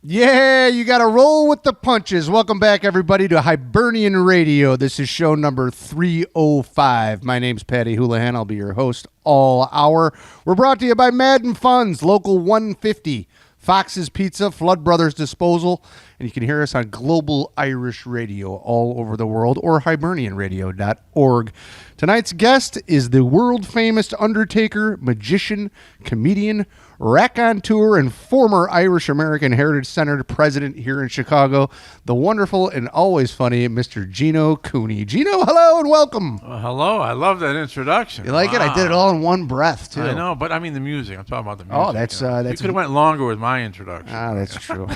Yeah, you got to roll with the punches. Welcome back, everybody, to Hibernian Radio. This is show number 305. My name's Patty Houlihan. I'll be your host all hour. We're brought to you by Madden Funds, Local 150, Fox's Pizza, Flood Brothers Disposal, and you can hear us on Global Irish Radio all over the world or hibernianradio.org. Tonight's guest is the world-famous undertaker, magician, comedian, raconteur, and former Irish-American Heritage Center president here in Chicago, the wonderful and always funny Mr. Geno Cooney. Geno, hello and welcome. Well, hello. I love that introduction. You like it? I did it all in one breath, too. I know, but I mean the music. I'm talking about the music. Oh, that's... You could have went longer with my introduction. Ah, that's true.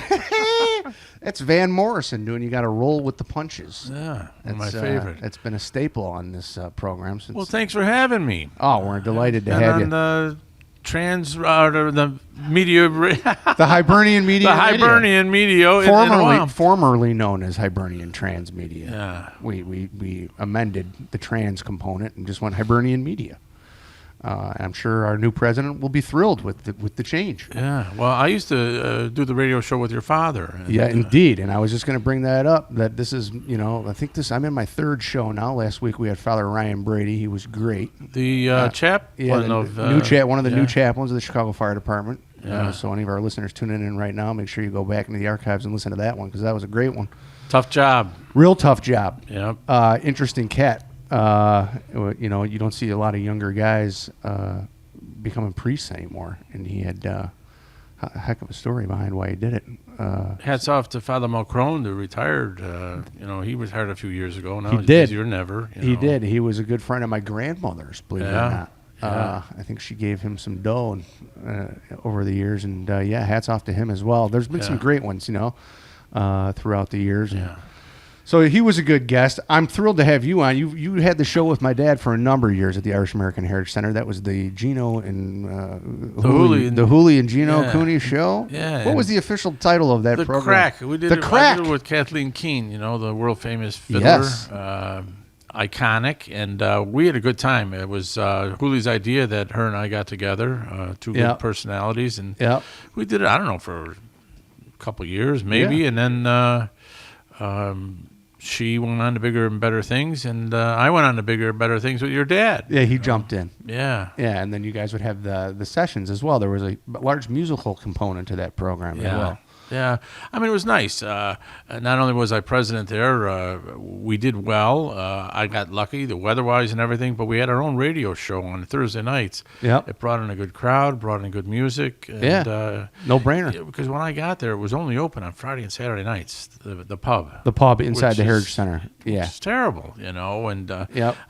That's Van Morrison doing You Got to Roll with the Punches. Yeah, one of my favorite. That's been a staple on this program since... Well, thanks for having me. Oh, we're delighted to have you. The media... The Hibernian Media. The Hibernian Media. Formerly known as Hibernian Transmedia. Yeah. We amended the trans component and just went Hibernian Media. I'm sure our new president will be thrilled with the change. Yeah. Well, I used to do the radio show with your father. And, yeah, indeed. And I was just going to bring that up. That this is, I'm in my third show now. Last week we had Father Ryan Brady. He was great. The chap. Yeah, one of the new chaplains of the Chicago Fire Department. Yeah. So any of our listeners tuning in right now, make sure you go back into the archives and listen to that one because that was a great one. Tough job. Real tough job. Yep. Interesting cat. You don't see a lot of younger guys becoming priests anymore, and he had a heck of a story behind why he did it. Hats off to Father Mulcrone, who retired. He retired a few years ago. Now he he's did. busier than ever. He did. He was a good friend of my grandmother's, believe it or not. Yeah. I think she gave him some dough over the years, and hats off to him as well. There's been some great ones, throughout the years. Yeah. So he was a good guest. I'm thrilled to have you on. You had the show with my dad for a number of years at the Irish American Heritage Center. That was the Geno and the Hooley and Geno Cooney show. Yeah. What was the official title of that program? The Crack. We did the Crack. I did it with Kathleen Keene, the world famous fiddler. Yes. Iconic, and we had a good time. It was Hooley's idea that her and I got together, two good personalities, and we did it, I don't know, for a couple years maybe, and then she went on to bigger and better things, and I went on to bigger and better things with your dad. Yeah, he jumped in. Yeah. Yeah, and then you guys would have the sessions as well. There was a large musical component to that program as well. Yeah, I mean, it was nice. Not only was I president there, we did well. I got lucky, the weather-wise and everything, but we had our own radio show on Thursday nights. Yeah. It brought in a good crowd, brought in good music. And, no-brainer. Because when I got there, it was only open on Friday and Saturday nights, the pub. The pub inside the Heritage Center. Yeah. It's terrible, and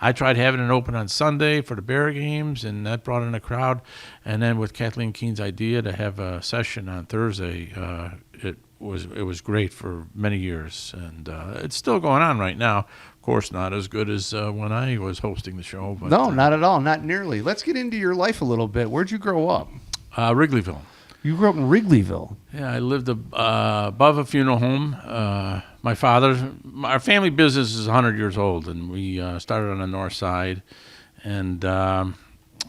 I tried having it open on Sunday for the Bear games, and that brought in a crowd. And then with Kathleen Keene's idea to have a session on Thursday, it was great for many years, and it's still going on right now. Of course, not as good as when I was hosting the show. But, no, not at all, not nearly. Let's get into your life a little bit. Where'd you grow up? Wrigleyville. You grew up in Wrigleyville. Yeah, I lived above a funeral home. Our family business is 100 years old, and we started on the north side, and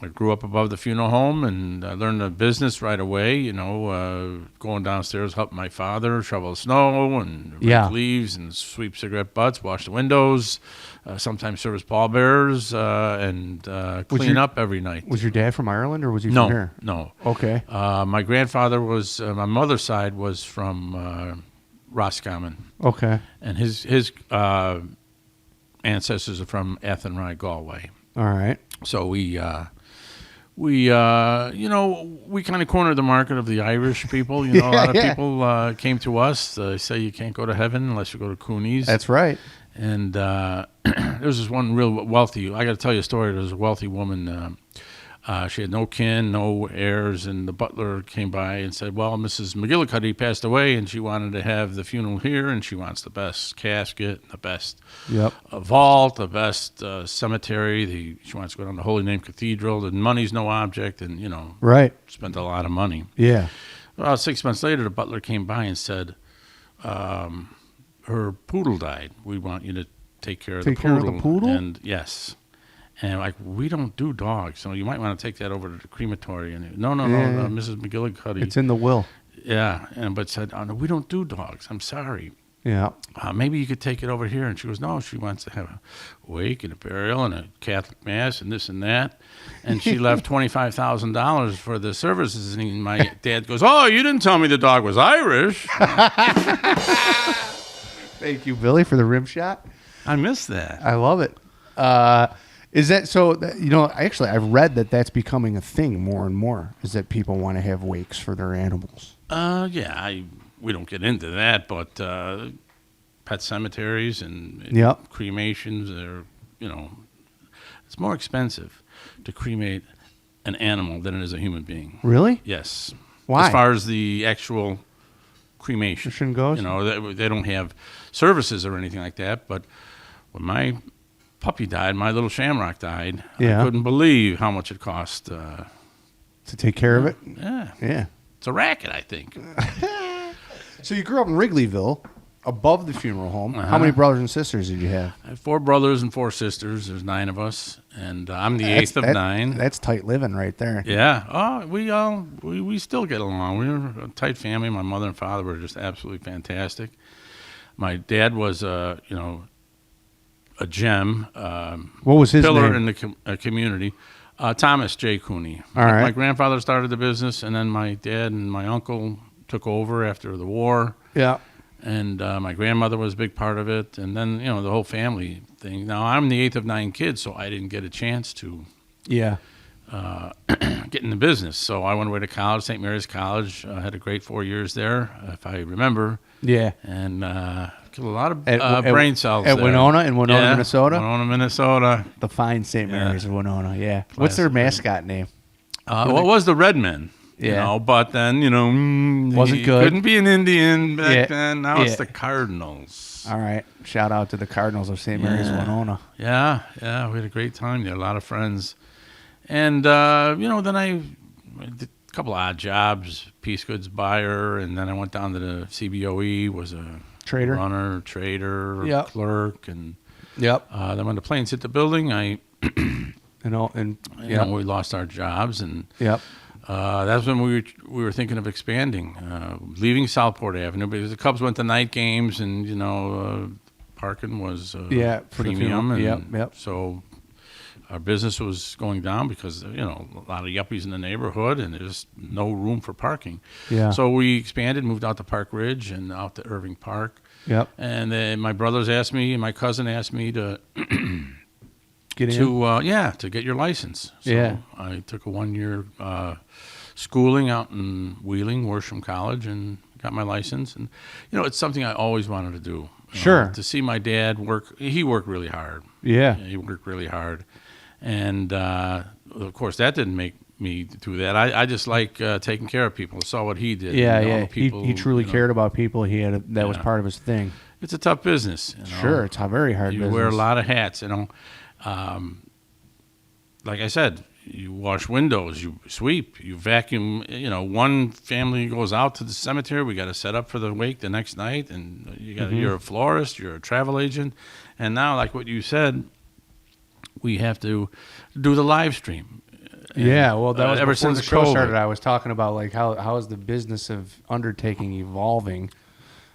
I grew up above the funeral home, and I learned the business right away, going downstairs, helping my father shovel snow and rake leaves and sweep cigarette butts, wash the windows, sometimes service pallbearers, and clean up every night. Was your dad from Ireland, or was he from here? No. Okay. My grandfather was, my mother's side was from Roscommon. Okay. And his ancestors are from Athenry, Galway. All right. So we kind of cornered the market of the Irish people. A lot of people came to us. They say you can't go to heaven unless you go to Cooney's. That's right. And there was this one real wealthy, I got to tell you a story. There was a wealthy woman. She had no kin, no heirs, and the butler came by and said, well, Mrs. McGillicuddy passed away, and she wanted to have the funeral here, and she wants the best casket, the best vault, the best cemetery. She wants to go down to Holy Name Cathedral, and money's no object, and, spent a lot of money. Yeah. Well, 6 months later, the butler came by and said, her poodle died. We want you to take care of the poodle. Take care of the poodle? And yes. And we don't do dogs, so you might want to take that over to the crematory. And no, Mrs. McGillicuddy. It's in the will. Yeah, but said, "Oh no, we don't do dogs. I'm sorry. Yeah. Maybe you could take it over here." And she goes, "No, she wants to have a wake and a burial and a Catholic mass and this and that." And she left $25,000 for the services. And my dad goes, "Oh, you didn't tell me the dog was Irish." Thank you, Billy, for the rim shot. I missed that. I love it. Is that so? Actually, I've read that that's becoming a thing more and more. Is that people want to have wakes for their animals? Yeah, we don't get into that, but pet cemeteries and Yep. cremations are, it's more expensive to cremate an animal than it is a human being. Really? Yes. Why? As far as the actual cremation goes? they don't have services or anything like that. But when my puppy died, my little Shamrock died, Yeah. I couldn't believe how much it cost. To take care of it? Yeah. Yeah. It's a racket, I think. So you grew up in Wrigleyville, above the funeral home. How many brothers and sisters did you have? I have 4 brothers and 4 sisters. There's 9 of us, and I'm the eighth of 9. That's tight living right there. Yeah. Oh, we still get along. We're a tight family. My mother and father were just absolutely fantastic. My dad was, a gem. What was his pillar name? in the community. Thomas J. Cooney. All right. My grandfather started the business, and then my dad and my uncle took over after the war. Yeah. And my grandmother was a big part of it. And then, the whole family thing. Now, I'm the 8th of 9 kids, so I didn't get a chance to Yeah. get in the business. So I went away to college, St. Mary's College. I had a great 4 years there, if I remember. Yeah. And killed a lot of At brain cells at there. Winona, in Winona, Yeah, Minnesota? Winona, Minnesota. The fine St. Mary's of Winona, yeah. What's Classic. their mascot name? What was the Redmen? Yeah. But then, Wasn't he good. Couldn't be an Indian back Yeah. then. Now it's Yeah. the Cardinals. All right. Shout out to the Cardinals of St. Mary's, Winona. Yeah, we had a great time there. A lot of friends. And, then I did a couple odd jobs, piece goods buyer, and then I went down to the CBOE, was a Trader. runner, trader, Yep. clerk, and Yep. then when the planes hit the building, we lost our jobs, and Yep. that's when we were thinking of expanding, leaving Southport Avenue, because the Cubs went to night games, and parking was For the premium, funeral. and Yep. so our business was going down because a lot of yuppies in the neighborhood, and there's no room for parking. Yeah. So we expanded, moved out to Park Ridge and out to Irving Park. Yep. And then my brothers asked me, and my cousin asked me to Get in. to get your license. So Yeah. I took a 1-year schooling out in Wheeling, Worsham College, and got my license. And it's something I always wanted to do. Sure. To see my dad work, he worked really hard. Yeah. He worked really hard, and of course that didn't make me do that. I just like taking care of people. I saw what he did. Yeah, and all yeah. the people, He truly cared about people. That was Yeah. part of his thing. It's a tough business. Sure, it's a very hard You business. wear a lot of hats. Like I said, you wash windows, you sweep, you vacuum. One family goes out to the cemetery. We got to set up for the wake the next night, and you're a florist, you're a travel agent, and now, like what you said, we have to do the live stream. Yeah, well, that was ever before since the show COVID. started. I was talking about like how is the business of undertaking evolving,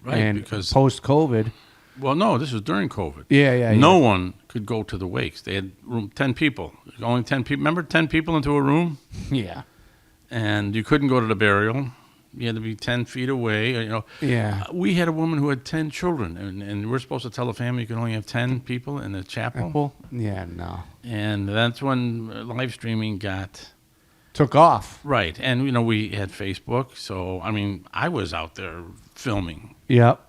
Right, and because post COVID. well, no, this was during COVID. Yeah. No one could go to the wakes. They had 10 people. Only 10 people. Remember 10 people into a room? Yeah. And you couldn't go to the burial. You had to be 10 feet away. Yeah. We had a woman who had 10 children, and we're supposed to tell the family you can only have 10 people in the chapel. Apple? Yeah, no. And that's when live streaming got Took off. right. And we had Facebook, so I was out there filming. Yep.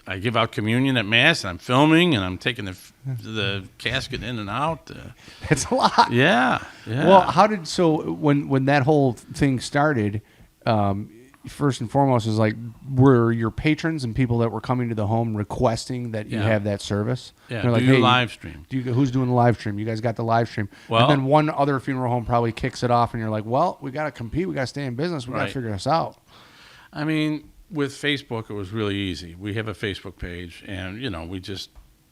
I give out communion at mass, and I'm filming, and I'm taking the casket in and out. It's a lot. Yeah. Well, when that whole thing started, first and foremost is like, were your patrons and people that were coming to the home requesting that you Yeah. have that service? Yeah, They're like, do you "Hey, live stream?" who's doing the live stream? You guys got the live stream. Well- and then one other funeral home probably kicks it off, and you're like, well, we got to compete. We got to stay in business. We got to Right. figure this out. With Facebook, it was really easy. We have a Facebook page, and we just,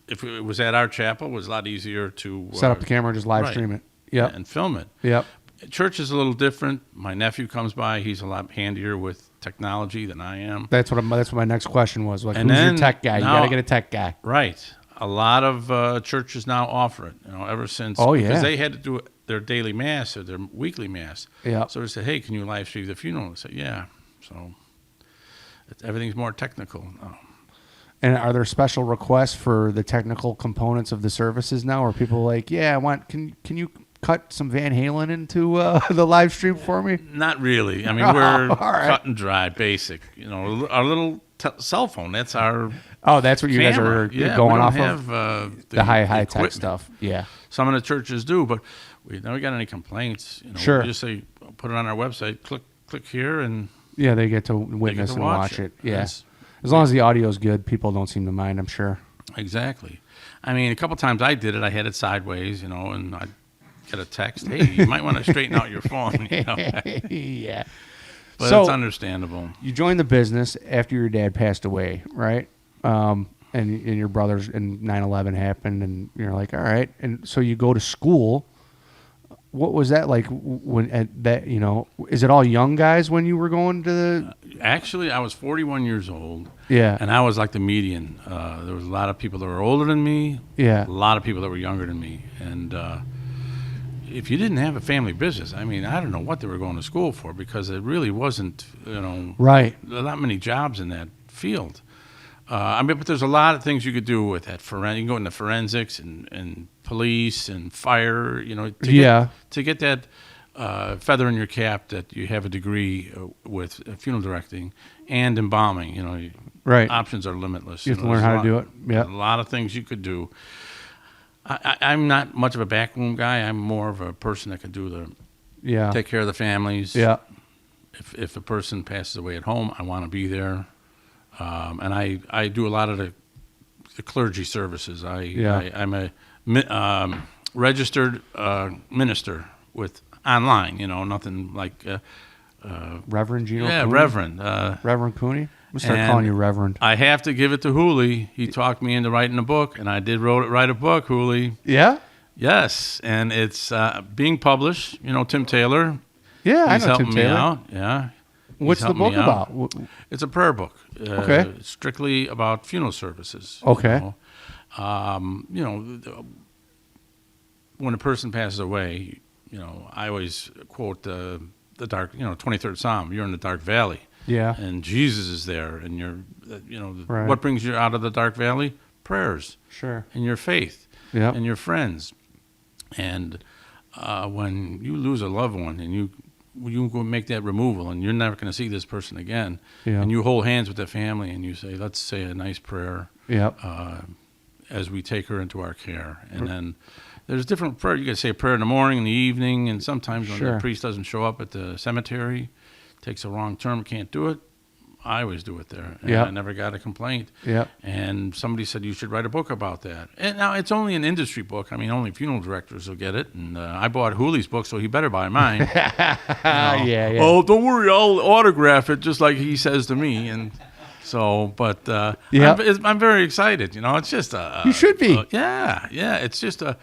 if it was at our chapel, it was a lot easier to Set up the camera and just live right. stream it. Yep. and film it. Yep. church is a little different. My nephew comes by. He's a lot handier with technology than I am. That's what my next question was. Like, And who's your then tech guy? You now- got to get a tech guy. Right. A lot of churches now offer it, ever since. Oh, yeah. Because they had to do their daily mass or their weekly mass. Yeah. So they said, hey, can you live stream the funeral? I said, yeah. So everything's more technical now. And are there special requests for the technical components of the services now? Are people like, yeah, can you cut some Van Halen into the live stream for me? Not really. I mean, we're All right. cut and dry, basic. Our little cell phone, that's our Oh, that's what you guys camera. are Yeah, going we don't off have, of? The high tech equipment. stuff. Yeah. Some of the churches do, but we never got any complaints. Sure. We just say, put it on our website, click here, and Yeah, they get to witness to and watch watch it. it. Yeah. Yes. As long as the audio is good, people don't seem to mind, I'm sure. Exactly. I mean, a couple times I did it. I had it sideways, and I'd get a text, hey, you might want to straighten out your phone. Yeah. But So- it's understandable. You joined the business after your dad passed away, right? And your brothers and 9/11 happened, and you're like, all right. And so you go to school. What was that like when at that? Is it all young guys when you were going to the? Actually, I was 41 years old, Yeah. and I was like the median. There was a lot of people that were older than me, Yeah. a lot of people that were younger than me. And if you didn't have a family business, I mean, I don't know what they were going to school for, because it really wasn't, Right. not many jobs in that field. But there's a lot of things you could do with that. You can go into forensics and police and fire, to get that feather in your cap that you have a degree with funeral directing and embalming. Right. Options are limitless. You have to learn how to do it. Yeah. A lot of things you could do. I'm not much of a backroom guy. I'm more of a person that can Yeah. take care of the families. Yeah. If a person passes away at home, I want to be there. And I do a lot of the clergy services. I'm a registered minister with online. Nothing like Reverend Geno. yeah, Cooney? Reverend. Reverend Cooney. I'm gonna start and calling you Reverend. I have to give it to Hooley. He talked me into writing a book, and I did write a book, Hooley. Yeah. Yes, and it's being published. Tim Taylor. Yeah, I He's know helping Tim me Taylor. out. Yeah. What's He's the helping book me out. about? It's a prayer book. Okay. Strictly about funeral services. Okay. When a person passes away, I always quote the dark, 23rd Psalm. You're in the dark valley, Yeah. and Jesus is there, and Right. what brings you out of the dark valley? Prayers Sure. and your faith Yeah. and your friends. And when you lose a loved one and you go make that removal and you're never going to see this person again, Yeah. and you hold hands with the family and you say, let's say a nice prayer Yep. as we take her into our care. And then there's different prayer. You can say a prayer in the morning, in the evening, and sometimes when Sure. the priest doesn't show up at the cemetery, takes a wrong turn, can't do it, I always do it there. And Yep. I never got a complaint. Yep. And somebody said, you should write a book about that. And now it's only an industry book. I mean, only funeral directors will get it. And I bought Hooley's book, so he better buy mine. Yeah. Oh, don't worry, I'll autograph it just like he says to me. And so, but Yep. I'm very excited. It's just You should be. yeah. It's just a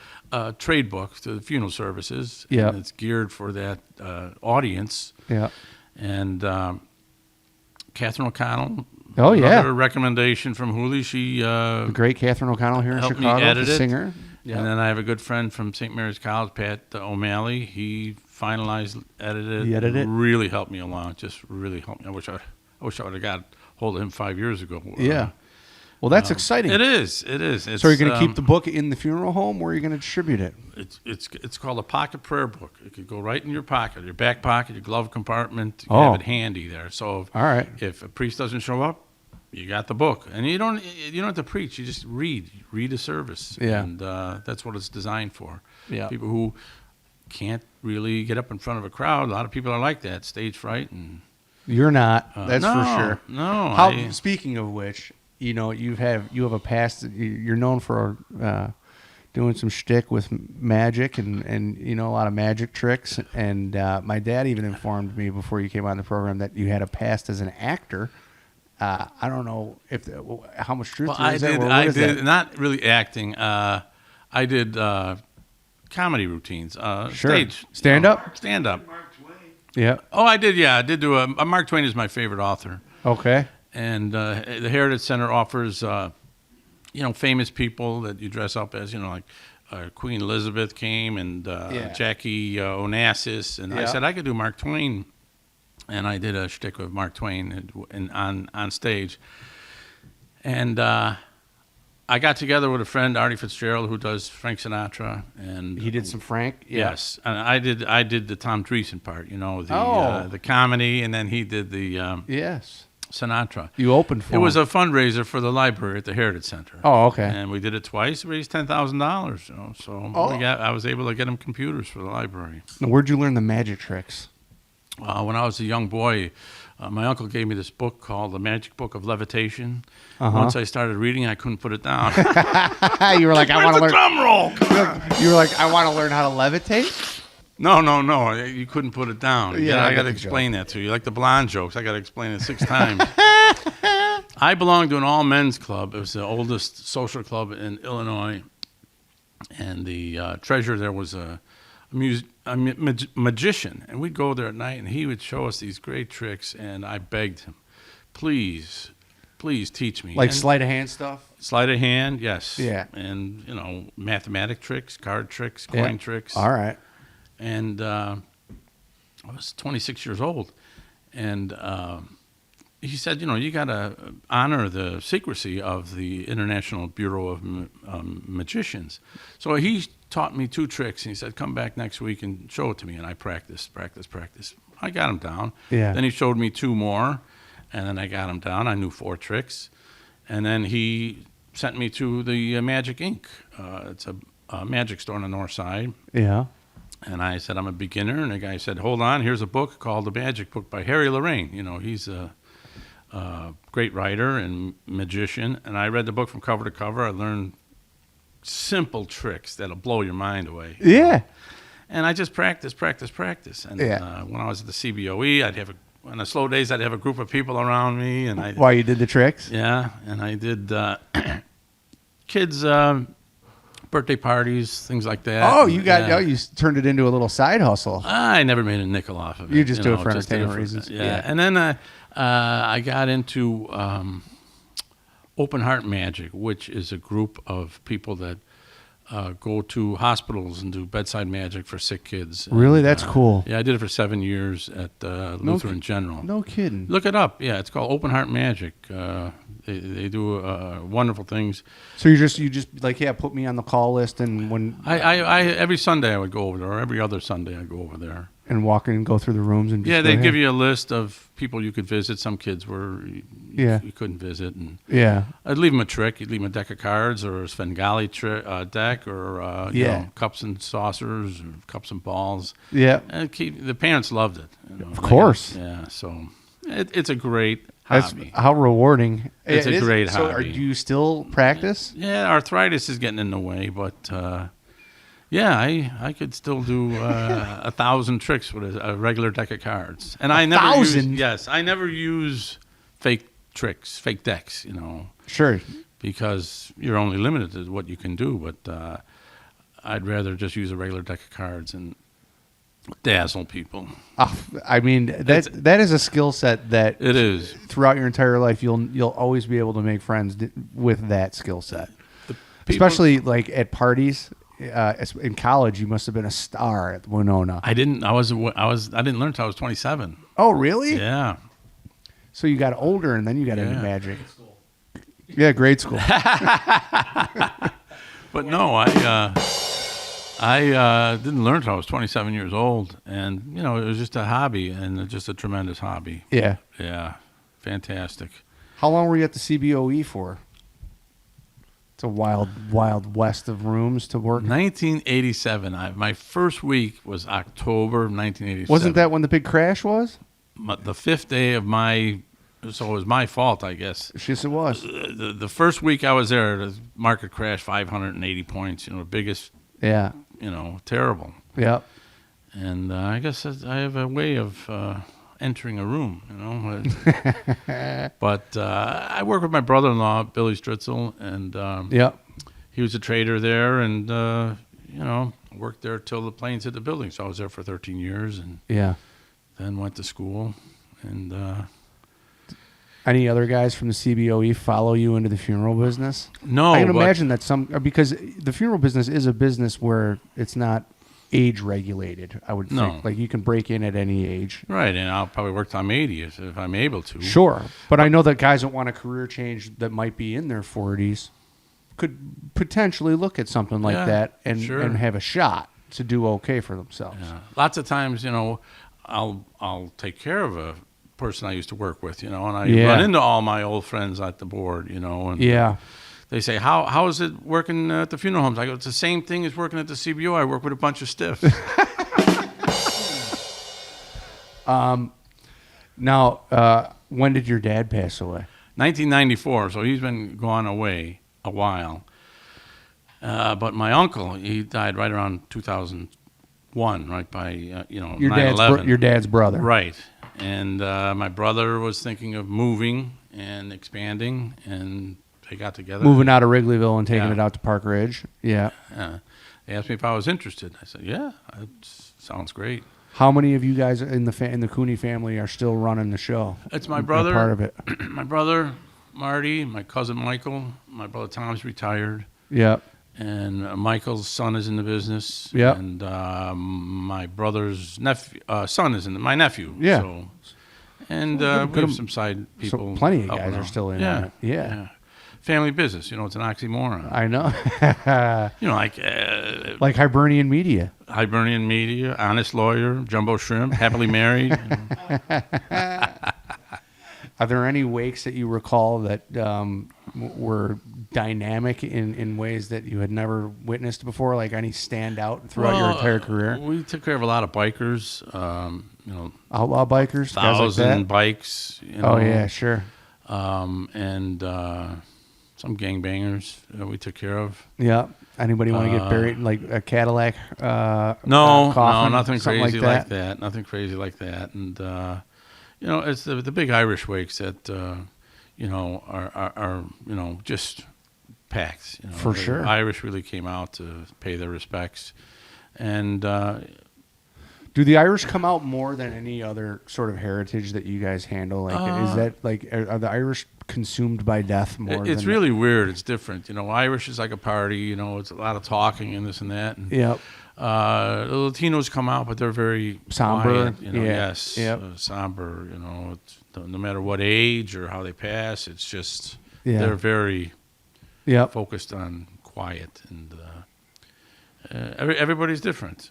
trade book to the funeral services. Yep. And it's geared for that audience. Yeah. And Catherine O'Connell. Oh, yeah. Another recommendation from Hooley. She The great Catherine O'Connell here in helped me Chicago, edit the it. singer. And then I have a good friend from St. Mary's College, Pat O'Malley. He finalized, edited. He edited it? Really helped me along. Just really helped me. I wish I would have got hold of him 5 years ago. Yeah. Well, that's exciting. It is. It's, So you're going to keep the book in the funeral home, or are you going to distribute it? It's called a pocket prayer book. It could go right in your pocket, your back pocket, your glove compartment. You Oh. have it handy there. So All right. if a priest doesn't show up, you got the book, and you don't have to preach. You just read a service. Yeah. And that's what it's designed for. Yeah. People who can't really get up in front of a crowd. A lot of people are like that, stage fright, and You're not. That's no, for sure. No. Speaking of which, you have a past. You're known for doing some shtick with magic and a lot of magic tricks. And my dad even informed me before you came on the program that you had a past as an actor. I don't know how much truth Well, there is there. What I is did that? not really acting. I did comedy routines. Sure. Stage. Stand up? Stand up. Yeah. Oh, I did. Yeah, I did do a Mark Twain is my favorite author. Okay. And the Heritage Center offers, famous people that you dress up as, like Queen Elizabeth came and Jackie Onassis. And I said I could do Mark Twain. And I did a shtick with Mark Twain on stage. And I got together with a friend, Artie Fitzgerald, who does Frank Sinatra. And he did some Frank? Yeah. Yes. And I did the Tom Dreesen part, the comedy. And then he did the yes. Sinatra. You opened for It was him. a fundraiser for the library at the Heritage Center. Oh, okay. And we did it twice, raised $10,000. So I was able to get him computers for the library. Now, where'd you learn the magic tricks? When I was a young boy, my uncle gave me this book called The Magic Book of Levitation. Once I started reading, I couldn't put it down. You were like, I want to learn. Drum roll. You were like, I want to learn how to levitate. No. You couldn't put it down. Yeah, I got to explain that to you. Like the blonde jokes, I got to explain it 6 times. I belonged to an all-men's club. It was the oldest social club in Illinois. And the treasurer there was a magician. And we'd go there at night, and he would show us these great tricks. And I begged him, please teach me. Like sleight of hand stuff? Sleight of hand, yes. Yeah. And, mathematic tricks, card tricks, coin tricks. All right. And I was 26 years old. And he said, you got to honor the secrecy of the International Bureau of Magicians. So he taught me 2 tricks. And he said, come back next week and show it to me. And I practiced. I got them down. Yeah. Then he showed me 2 more. And then I got them down. I knew 4 tricks. And then he sent me to the Magic Inc. It's a magic store on the north side. Yeah. And I said, I'm a beginner. And the guy said, hold on, here's a book called The Magic Book by Harry Lorraine. He's a great writer and magician. And I read the book from cover to cover. I learned simple tricks that'll blow your mind away. Yeah. And I just practice. And when I was at the CBOE, on the slow days, I'd have a group of people around me. And While you did the tricks? Yeah. And I did kids' birthday parties, things like that. Oh, you turned it into a little side hustle. I never made a nickel off of it. You just do it for entertainment reasons. Yeah. And then I got into Open Heart Magic, which is a group of people that go to hospitals and do bedside magic for sick kids. Really? That's cool. Yeah, I did it for 7 years at Lutheran General. No kidding. Look it up. Yeah, it's called Open Heart Magic. They do wonderful things. So you just put me on the call list, and when I every Sunday I would go over there, or every other Sunday I'd go over there. And walk in and go through the rooms and just they'd give you a list of people you could visit. Some kids you couldn't visit, and I'd leave them a trick. You'd leave them a deck of cards or a Svengali deck, or cups and saucers, or cups and balls. Yeah, and the parents loved it. Of course. So it's a great hobby. How rewarding! It's a great hobby. So, do you still practice? Yeah, arthritis is getting in the way, but. I could still do 1,000 tricks with a regular deck of cards, and I never use fake tricks, fake decks. Sure, because you're only limited to what you can do. But I'd rather just use a regular deck of cards and dazzle people. I mean, that is a skill set that it is throughout your entire life. You'll always be able to make friends with that skill set, especially like at parties. In college, you must have been a star at Winona. I didn't learn until I was 27. Oh, really? Yeah. So you got older, and then you got into magic. Yeah, grade school. But no, I didn't learn until I was 27 years old, and it was just a hobby, and just a tremendous hobby. Yeah. Yeah. Fantastic. How long were you at the CBOE for? It's a wild west of rooms to work. 1987. My first week was October 1987. Wasn't that when the big crash was? The 5th day of so it was my fault, I guess. Yes, it was. The first week I was there, the market crashed 580 points. The biggest. Yeah. Terrible. Yeah. And I guess I have a way of entering a room, But I work with my brother-in-law, Billy Stritzel, and he was a trader there, and worked there till the planes hit the building. So I was there for 13 years, and Yeah. then went to school. And Any other guys from the CBOE follow you into the funeral business? no, I can but- imagine that because the funeral business is a business where it's not age regulated, I would No. think. Like, you can break in at any age. Right, and I'll probably work till I'm 80 if I'm able to. Sure. But I know that guys that want a career change that might be in their 40s could potentially look at something like Yeah, that and sure. have a shot to do okay for themselves. Yeah. Lots of times, I'll take care of a person I used to work with, and I run into all my old friends at the board, and Yeah. they say, how is it working at the funeral homes? I go, it's the same thing as working at the CBO. I work with a bunch of stiffs. Now, when did your dad pass away? 1994, so he's been gone away a while. But my uncle, he died right around 2001, right by, Your 9/11. your dad's brother. Right. And my brother was thinking of moving and expanding, and they got together. Moving out of Wrigleyville and taking Yeah. it out to Park Ridge. Yeah. They asked me if I was interested. I said, yeah, that sounds great. How many of you guys in the Cooney family are still running the show? It's my And brother. part of it. My brother, Marty, my cousin Michael, my brother Tom's retired, Yeah. and Michael's son is in the business. Yeah. And my brother's son is my nephew. Yeah. So, and good we have am- some side people. So plenty of helping guys are out. still in on it. Yeah. Family business, it's an oxymoron. I know. Like Like Hibernian media. Hibernian media, honest lawyer, jumbo shrimp, happily married. Are there any wakes that you recall that were dynamic in ways that you had never witnessed before? Like any stand out throughout your entire career? We took care of a lot of bikers, Outlaw bikers? Guys like 1,000 that? bikes. Oh, yeah, sure. And some gangbangers we took care of. Yeah. Anybody want to get buried in like a Cadillac No, coffin? nothing Something crazy like that. Nothing crazy like that. And it's the big Irish wakes that are just packed. For The sure. Irish really came out to pay their respects, and Do the Irish come out more than any other sort of heritage that you guys handle? Like, is that like are the Irish consumed by death more? it's than really weird. It's different. Irish is like a party. It's a lot of talking and this and that. And, Yep. the Latinos come out, but they're very Somber. quiet, Yeah. Yes. Yep. Somber. It's, no matter what age or how they pass, it's just Yeah. they're very Yep. focused on quiet, and everybody's different.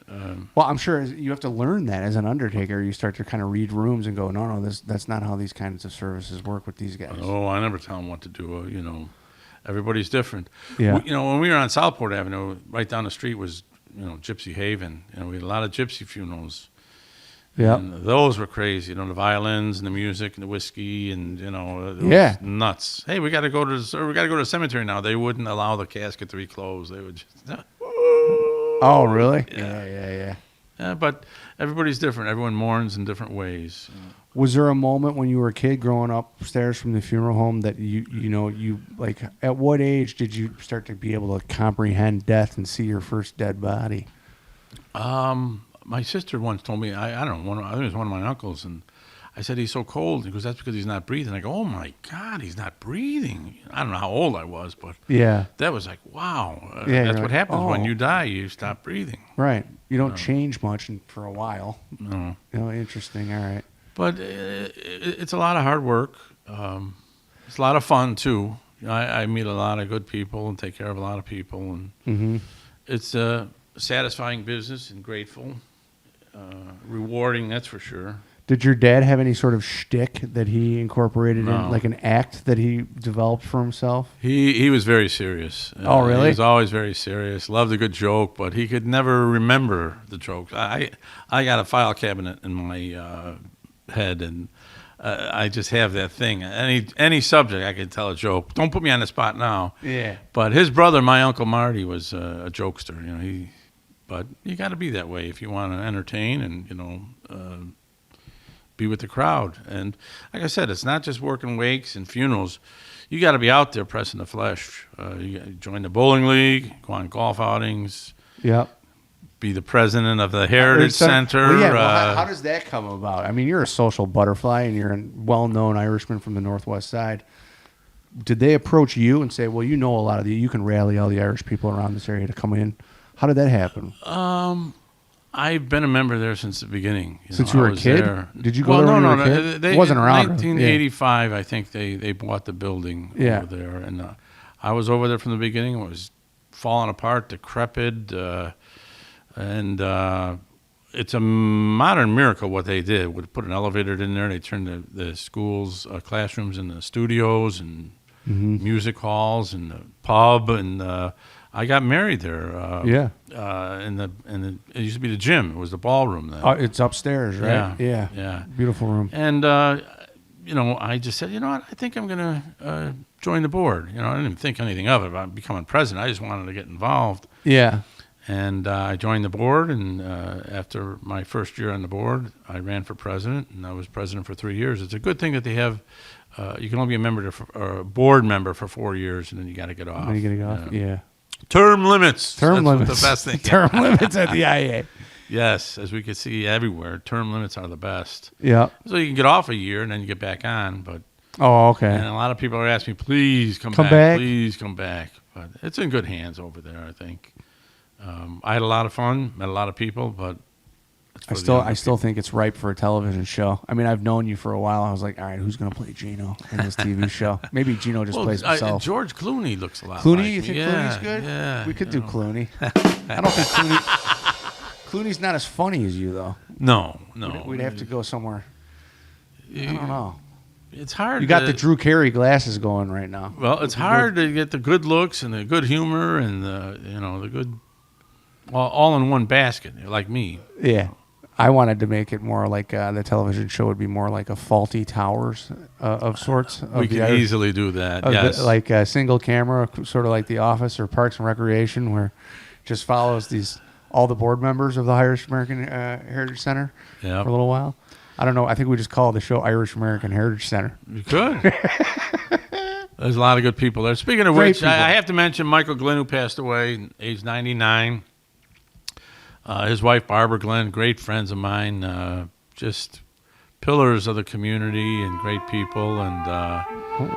Well, I'm sure you have to learn that as an undertaker. You start to kind of read rooms and go, no, that's not how these kinds of services work with these guys. Oh, I never tell them what to do. Everybody's different. Yeah. When we were on Southport Avenue, right down the street was Gypsy Haven. We had a lot of gypsy funerals. Yeah. And those were crazy. The violins and the music and the whiskey and it was Yeah. nuts. Hey, we got to go to the cemetery now. They wouldn't allow the casket to be closed. They would just. Oh, really? Yeah. Yeah, but everybody's different. Everyone mourns in different ways. Was there a moment when you were a kid growing upstairs from the funeral home that you like, at what age did you start to be able to comprehend death and see your first dead body? My sister once told me, I don't know, I think it was one of my uncles, and I said, he's so cold. He goes, that's because he's not breathing. I go, oh my God, he's not breathing. I don't know how old I was, but Yeah. that was like, wow. Yeah, That's you're what like, happens when oh. you die. You stop breathing. Right. You don't change much for a while. No. Interesting. All right. But it's a lot of hard work. It's a lot of fun, too. I meet a lot of good people and take care of a lot of people. And Mm-hmm. it's a satisfying business and grateful. Rewarding, that's for sure. Did your dad have any sort of shtick that he incorporated No. in, like an act that he developed for himself? He was very serious. Oh, really? He was always very serious. Loved a good joke, but he could never remember the jokes. I got a file cabinet in my head, and I just have that thing. Any subject, I can tell a joke. Don't put me on the spot now. Yeah. But his brother, my Uncle Marty, was a jokester. But you got to be that way if you want to entertain and be with the crowd. And like I said, it's not just working wakes and funerals. You got to be out there pressing the flesh. You gotta join the bowling league, go on golf outings, Yep. be the president of the Heritage Center. Well, yeah, well, how does that come about? I mean, you're a social butterfly, and you're a well-known Irishman from the Northwest Side. Did they approach you and say, well, you know a lot of you can rally all the Irish people around this area to come in? How did that happen? I've been a member there since the beginning. Since you were a kid? There. Did you go there when you were a kid? They wasn't around. 1985, I think they bought the building over there. And I was over there from the beginning. It was falling apart, decrepit. And it's a modern miracle what they did. Would put an elevator in there. They turned the school's classrooms into studios and music halls and the pub. And I got married there. It used to be the gym. It was the ballroom then. It's upstairs, right? Yeah. Beautiful room. And I just said, I think I'm going to join the board. I didn't even think anything of it about becoming president. I just wanted to get involved. Yeah. And I joined the board, and after my first year on the board, I ran for president, and I was president for 3 years. It's a good thing that they have. You can only be a board member for 4 years, and then you got to get off. Yeah. Term limits. That's limits. The best thing. Term limits at the IA. Yes, as we can see everywhere, term limits are the best. Yeah. So you can get off a year and then you get back on, but. Oh, okay. And a lot of people are asking me, please come back. Please come back. But it's in good hands over there, I think. I had a lot of fun, met a lot of people, but I still think it's ripe for a television show. I mean, I've known you for a while. I was like, all right, who's going to play Geno in this TV show? Maybe Geno just plays himself. George Clooney looks a lot Clooney, like you think Clooney's good? Yeah. We could do Clooney. I don't think Clooney's not as funny as you, though. No. We'd have to go somewhere. I don't know. It's hard. You got the Drew Carey glasses going right now. Well, it's hard to get the good looks and the good humor and the good all in one basket, like me. Yeah. I wanted to make it more like the television show would be more like a Faulty Towers of sorts. We could easily do that, yes. Like a single camera, sort of like The Office or Parks and Recreation, where it just follows all the board members of the Irish American Heritage Center for a little while. I don't know. I think we just call the show Irish American Heritage Center. You could. There's a lot of good people there. Speaking of which, I have to mention Michael Glenn, who passed away, age 99. His wife, Barbara Glenn, great friends of mine, just pillars of the community and great people. And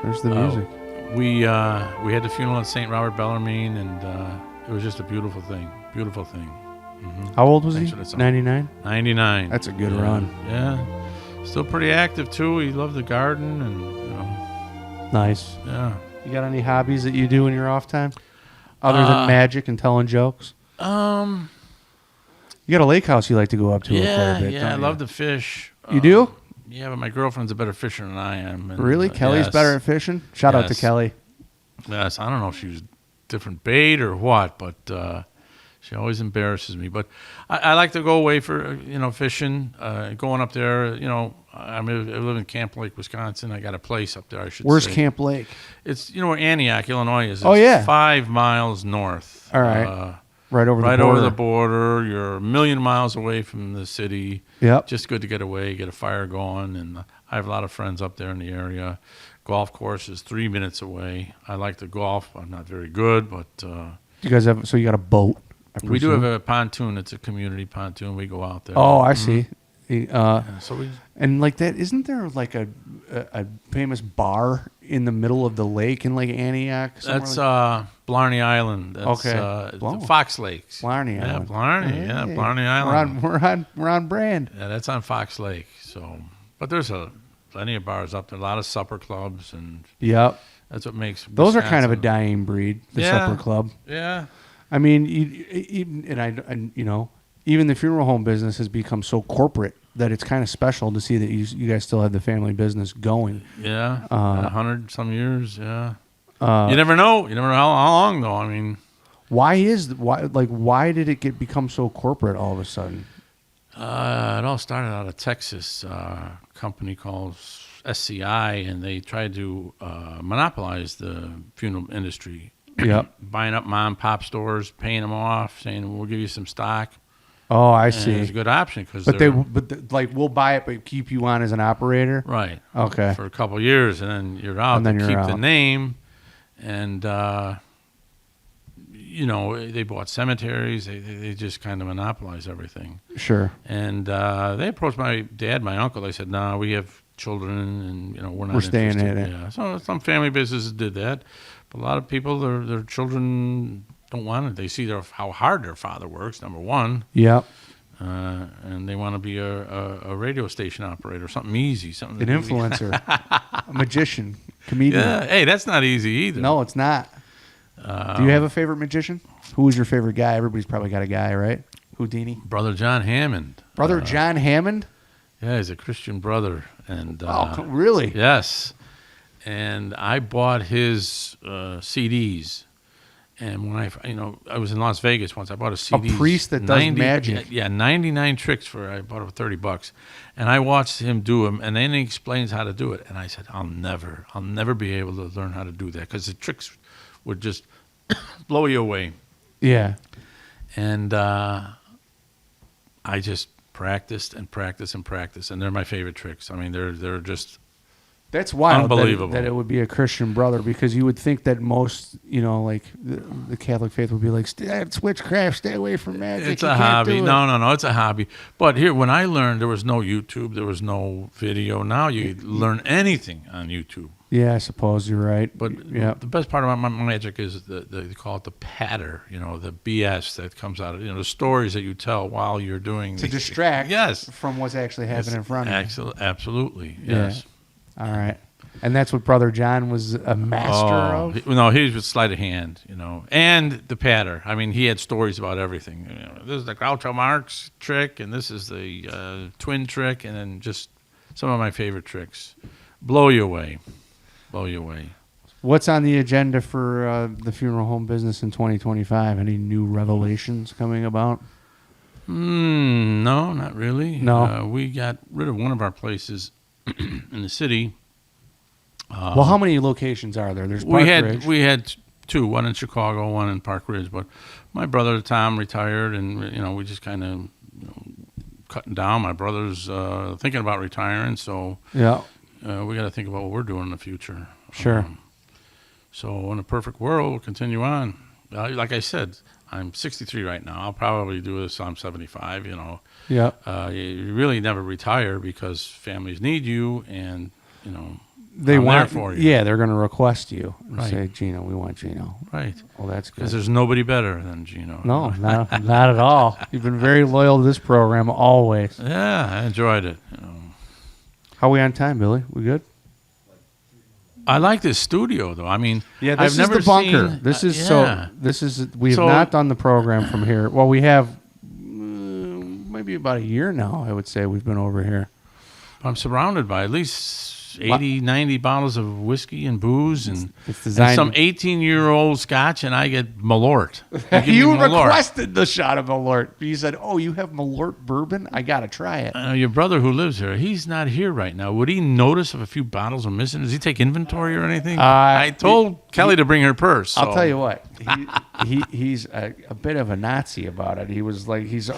there's the music. We had the funeral at St. Robert Bellarmine, and it was just a beautiful thing. Beautiful thing. Mm-hmm. How old was he? 99? 99. That's a good run. Yeah. Still pretty active, too. He loved the garden and, Nice. Yeah. You got any hobbies that you do in your off time? Other than magic and telling jokes? You got a lake house you like to go up to quite a bit, I love to fish. You do? Yeah, but my girlfriend's a better fisher than I am. And, really? Kelly's better at fishing? Shout out to Kelly. Yes, I don't know if she was different bait or what, but she always embarrasses me. But I like to go away for, fishing, going up there. I live in Camp Lake, Wisconsin. I got a place up there, I should say. Where's Camp Lake? It's, where Antioch, Illinois is. It's 5 miles north. All right. Right over the border. Right over the border. You're a million miles away from the city. Yep. Just good to get away, get a fire going. And I have a lot of friends up there in the area. Golf course is 3 minutes away. I like to golf. I'm not very good, but... you guys have... So you got a boat? We do have a pontoon. It's a community pontoon. We go out there. Oh, I see. And like that, isn't there like a famous bar in the middle of the lake in like Antioch? That's Blarney Island. That's, Fox Lakes. Blarney Island. Yeah, Blarney. Hey. Yeah, Blarney Island. We're on brand. Yeah, that's on Fox Lake. So, but there's plenty of bars up there. A lot of supper clubs and. Yep. That's what makes. Those are kind of a dying breed. The supper club. Yeah. I mean, even the funeral home business has become so corporate that it's kind of special to see that you guys still have the family business going. Yeah, 100 some years. Yeah, you never know. You never know how long though. I mean, why did it become so corporate all of a sudden? It all started out of Texas, company called SCI, and they tried to monopolize the funeral industry. Yeah, buying up mom and pop stores, paying them off, saying we'll give you some stock. Oh, I see. It's a good option because we'll buy it, but keep you on as an operator. Right. Okay. For a couple of years, and then you're out. And then keep the name, and they bought cemeteries. They just kind of monopolized everything. Sure. And they approached my dad, my uncle. They said, "No, we have children, and we're not We're staying interested." in it. Yeah. So some family businesses did that, but a lot of people, their children don't want it. They see how hard their father works. Number one. Yep. And they want to be a radio station operator, something easy, something. An influencer, a magician, comedian. Yeah. Hey, that's not easy either. No, it's not. Do you have a favorite magician? Who was your favorite guy? Everybody's probably got a guy, right? Houdini. Brother John Hammond. Brother John Hammond? Yeah, he's a Christian brother. And really? Yes. And I bought his CDs. And when I was in Las Vegas once, I bought a CD. A priest that does magic. Yeah, 99 tricks I bought it for $30. And I watched him do them, and then he explains how to do it. And I said, I'll never be able to learn how to do that, because the tricks would just blow you away. Yeah. And I just practiced and practiced and practiced, and they're my favorite tricks. I mean, they're just that's wild. Unbelievable. That it would be a Christian brother, because you would think that most, like the Catholic faith would be like, it's witchcraft, stay away from magic. It's a hobby. No, it's a hobby. But here, when I learned, there was no YouTube, there was no video. Now you learn anything on YouTube. Yeah, I suppose you're right. But the best part about my magic is they call it the patter, the BS that comes out of, the stories that you tell while you're doing. To distract yes. from what's actually happening in front of you. Absolutely, yes. Yeah. All right. And that's what Brother John was a master of? He was sleight of hand, and the patter. I mean, he had stories about everything. This is the Groucho Marx trick, and this is the twin trick, and then just some of my favorite tricks. Blow you away. What's on the agenda for the funeral home business in 2025? Any new revelations coming about? No, not really. No. We got rid of one of our places in the city. Well, how many locations are there? There's Park Ridge. We had two, one in Chicago, one in Park Ridge. But my brother Tom retired, and we just kind of cutting down. My brother's thinking about retiring, so yeah, we got to think about what we're doing in the future. Sure. So in a perfect world, we'll continue on. Like I said, I'm 63 right now. I'll probably do this. I'm 75. Yeah. You really never retire, because families need you, and they I'm want there for you. Yeah, they're going to request you and Right. say, Geno, we want Geno. Right. Well, that's good. Because there's nobody better than Geno. No, not at all. You've been very loyal to this program always. Yeah, I enjoyed it. How are we on time, Billy? We good? I like this studio, though. I mean, yeah, I've this never is the bunker. seen, This is yeah. we have not done the program from here. Well, we have maybe about a year now, I would say we've been over here. I'm surrounded by at least 80, 90 bottles of whiskey and booze, and some 18-year-old scotch, and I get Malort. You requested the shot of Malort. You said, "Oh, you have Malort bourbon? I got to try it." Your brother who lives here, he's not here right now. Would he notice if a few bottles are missing? Does he take inventory or anything? I told Kelly to bring her purse. I'll tell you what. He's a bit of a Nazi about it. He was like, he's.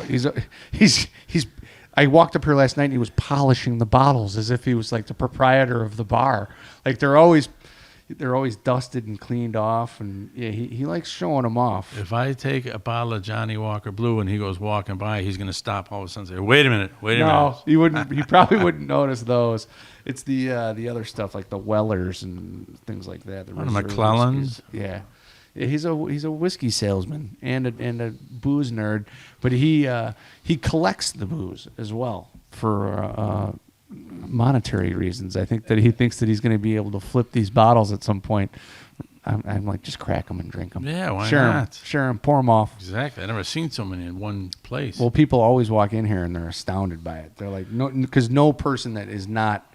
I walked up here last night and he was polishing the bottles as if he was like the proprietor of the bar. Like they're always dusted and cleaned off, and yeah, he likes showing them off. If I take a bottle of Johnny Walker Blue and he goes walking by, he's going to stop all of a sudden and say, wait a minute. No, he wouldn't. He probably wouldn't notice those. It's the other stuff like the Wellers and things like that. The McClellan's. Yeah. He's a whiskey salesman and a booze nerd, but he collects the booze as well for monetary reasons. I think that he thinks that he's going to be able to flip these bottles at some point. I'm like, just crack them and drink them. Yeah, why not? Share them, pour them off. Exactly. I've never seen so many in one place. Well, people always walk in here and they're astounded by it. They're like, no, because no person that is not.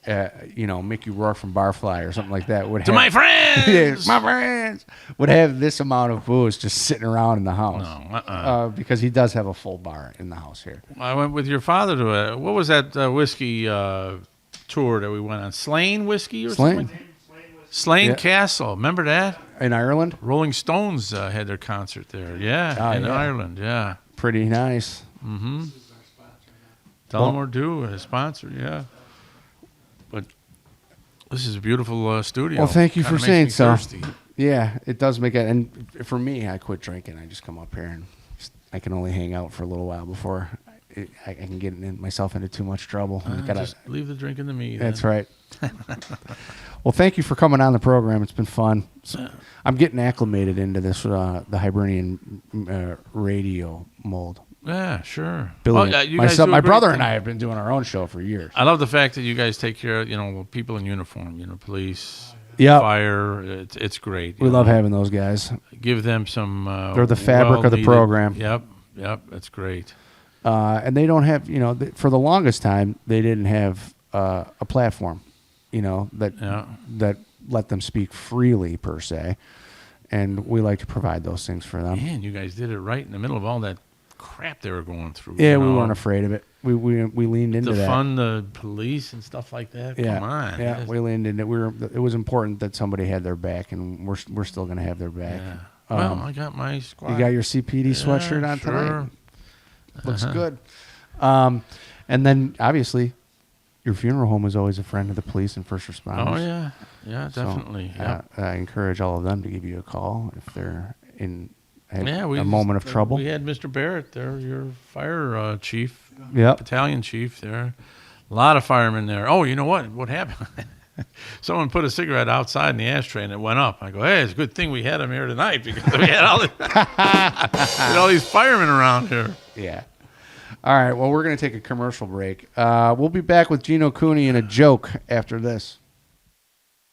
Mickey Rourke from Barfly or something like that would have. My friends! Yeah, my friends! Would have this amount of booze just sitting around in the house. No, because he does have a full bar in the house here. I went with your father to what was that whiskey tour that we went on? Slane Whiskey or something? Slane Castle. Remember that? In Ireland? Rolling Stones had their concert there. Yeah, in Ireland, yeah. Pretty nice. Mm-hmm. Tullamore Dew, a sponsor, yeah. But this is a beautiful studio. Well, thank you for saying so. Thirsty. Yeah, it does make it. And for me, I quit drinking. I just come up here and I can only hang out for a little while before I can get myself into too much trouble. Just leave the drinking to me. That's right. Well, thank you for coming on the program. It's been fun. I'm getting acclimated into this the Hibernian radio mold. Yeah, sure. Billy, my brother and I have been doing our own show for years. I love the fact that you guys take care of people in uniform. Police, fire. It's great. We love having those guys. Give them some. They're the fabric of the program. Yep. That's great. And they don't have for the longest time they didn't have a platform, that let them speak freely per se, and we like to provide those things for them. Man, you guys did it right in the middle of all that crap they were going through. Yeah, we weren't afraid of it. We leaned into that. To fund the police and stuff like that. Yeah. Come on. Yeah, we leaned into it. It was important that somebody had their back, and we're still going to have their back. Yeah. Well, I got my squad. You got your CPD sweatshirt on tonight. Looks good. And then obviously, your funeral home is always a friend of the police and first responders. Oh yeah, definitely. So, I encourage all of them to give you a call if they're in a moment of trouble. We had Mr. Barrett there, your fire chief, battalion chief there. A lot of firemen there. Oh, you know what? What happened? Someone put a cigarette outside in the ashtray and it went up. I go, hey, it's a good thing we had him here tonight because we had all these firemen around here. Yeah. All right. Well, we're going to take a commercial break. We'll be back with Geno Cooney and a joke after this.